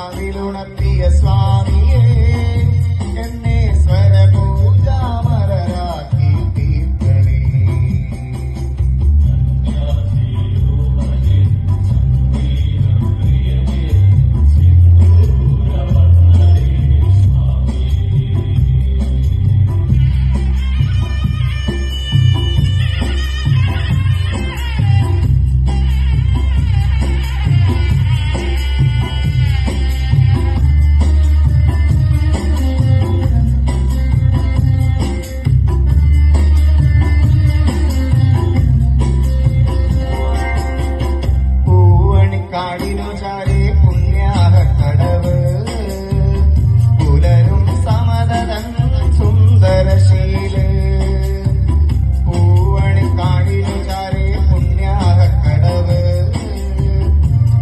നാവിലുണർത്തിയ സ്വാമിയേ എന്നെ സ്വരപൂജാമരരാക്കി തീർക്കണേ. കാടിനു ചാരി പുണ്യാകക്കടവ് പുലരും സമതതൻ സുന്ദരശീല്. പൂവണിക്കാടിനു ചാരി പുണ്യാകക്കടവ്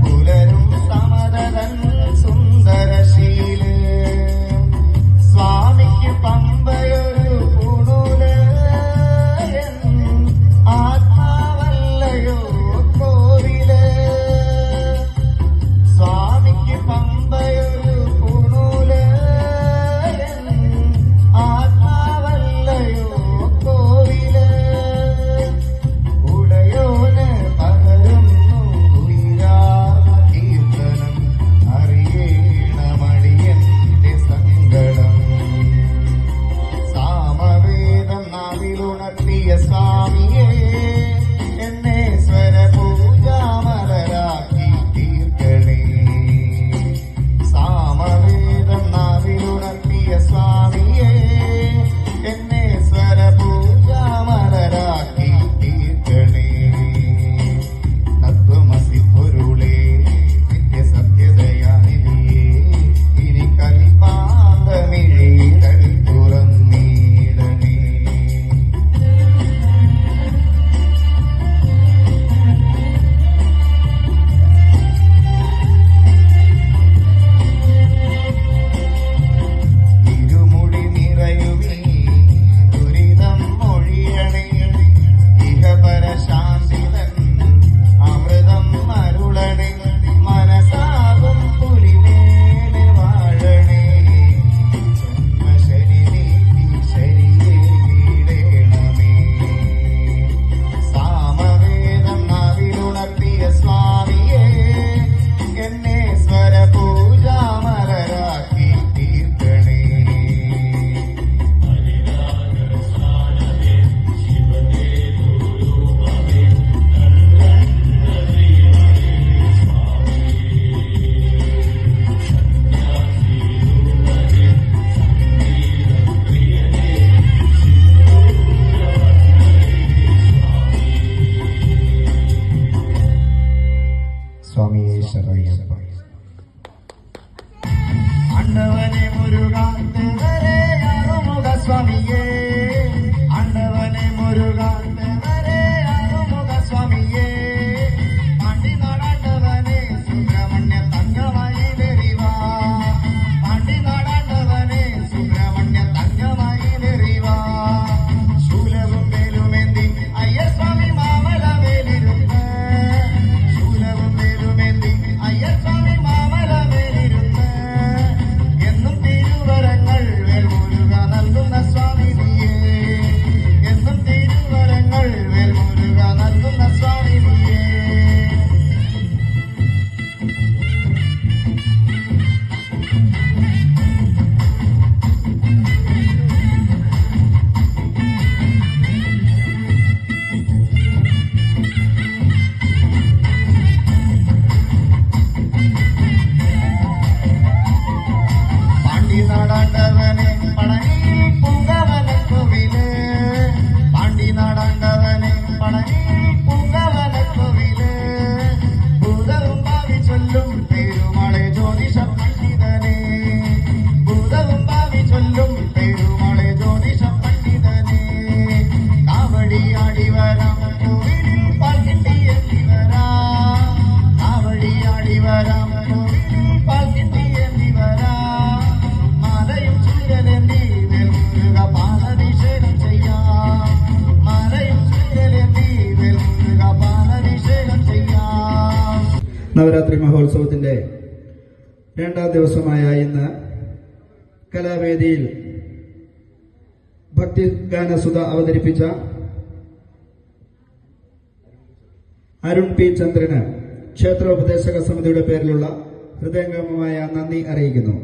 പുലരും സമതതൻ സുന്ദരശീല്. സ്വാമിക്ക് പമ്പയൊരു പൂണൂല് ആത്മാവല്ലയോ കോവില്. സ്വാമിക്ക് പമ്പയൊരു പൂണൂല് ആത്മാവല്ലയോ കോവില്. ഉടയോന് പകരുന്നു ഉയരാ കീർത്തനം അറിയണമടിയന്റെ സങ്കടം. സാമവേദം നാവിലുണർത്തിയ സ്വാമിയേ എന്നെ സ്വരപൂജാമലരാക്കി തീർക്കണേ. സാമവേദം നാവിലുണർത്തിയ സ്വാമിയേ എന്നെ സ്വരപൂജാമലരാക്കി തീർക്കണേ. തത്വമസി പൊരുളേ നിത്യസത്യദയാനിധിയേ ഇനി കലിപ്പാന്തമിഴീകൾ തുറന്നീടണേ. ഇരുമുടി നിറയുമീ ദുരിതം മൊഴിയണേ. ഇഹപരശാന്തിതൻ അമൃതം അരുളണേ. മനസാകും പുലിമേലെ വാഴണേ. ജന്മശരി നീക്കി ശരിയെ വീടേണമേ. സാമവേദം നാവിലുണർത്തിയ സ്വാമിയേ എന്നെ സ്വരപൂജാമലരാക്കി തീർക്കണേ. സ്വാമിയേ ശരണയ്യപ്പ. ആണ്ടവനെ മുരുകാന്ത് വരെ ആറുമുഖ സ്വാമിയേ. ആണ്ടവനെ മുരുകാന്ത് വരെ ആറുമുഖ സ്വാമിയേ. പാണ്ടി നാടാണ്ടവനെ സുബ്രഹ്മണ്യ തങ്കമായി നെറിവാ. പാണ്ടി നാടാണ്ടവനെ സുബ്രഹ്മണ്യ തങ്കമായി നെറിവാ. ശൂലവും വേലുമേന്തി അയ്യസ്വാമി മാമല മേലിരുന്ന്. ശൂലവും വേലുമേന്തി അയ്യസ്വാമി മാമല മേലിരുന്ന്. എന്നും തിരുവരങ്ങൾ വേൽമുരുക നൽകുന്ന സ്വാമി നീയേ. എന്നും തിരുവരങ്ങൾ വേൽമുരുക നൽകുന്ന സ്വാമി നീയേ. പാണ്ടി നാടാണ്ടവനെ പടനിയിൽ പൂങ്കവനക്കോവില്. പാണ്ടി നാടാണ്ടവനെ പടനിയിൽ പൂങ്കവനക്കോവില്. ഭൂതവും ഭാവി ചൊല്ലും പെരുമാളെ ജ്യോതിഷ പണ്ഡിതനെ. ഭൂതവും ഭാവി ചൊല്ലും പെരുമാളെ ജ്യോതിഷ പണ്ഡിതനെ. കാവടിയാടി വരാം കോവിലിൽ പാൽ കിട്ടിയെത്തി വരാം. കാവടിയാടി വരാം കോവിലിൽ പാൽ കിട്ടിയെത്തി വരാം. മാലയും ചൂരലെന്തി വേൽമുരുക പാലഭിഷേകം ചെയ്യാം. മാലയും ചൂരലെന്തി വേൽമുരുക പാലഭിഷേകം ചെയ്യാം. നവരാത്രി മഹോത്സവത്തിന്റെ രണ്ടാം ദിവസമായ ഇന്ന് കലാവേദിയിൽ ഭക്തിഗാനസുധ അവതരിപ്പിച്ച അരുൺ പി ചന്ദ്രന് ക്ഷേത്രോപദേശക സമിതിയുടെ പേരിലുള്ള ഹൃദയംഗമമായ നന്ദി അറിയിക്കുന്നു.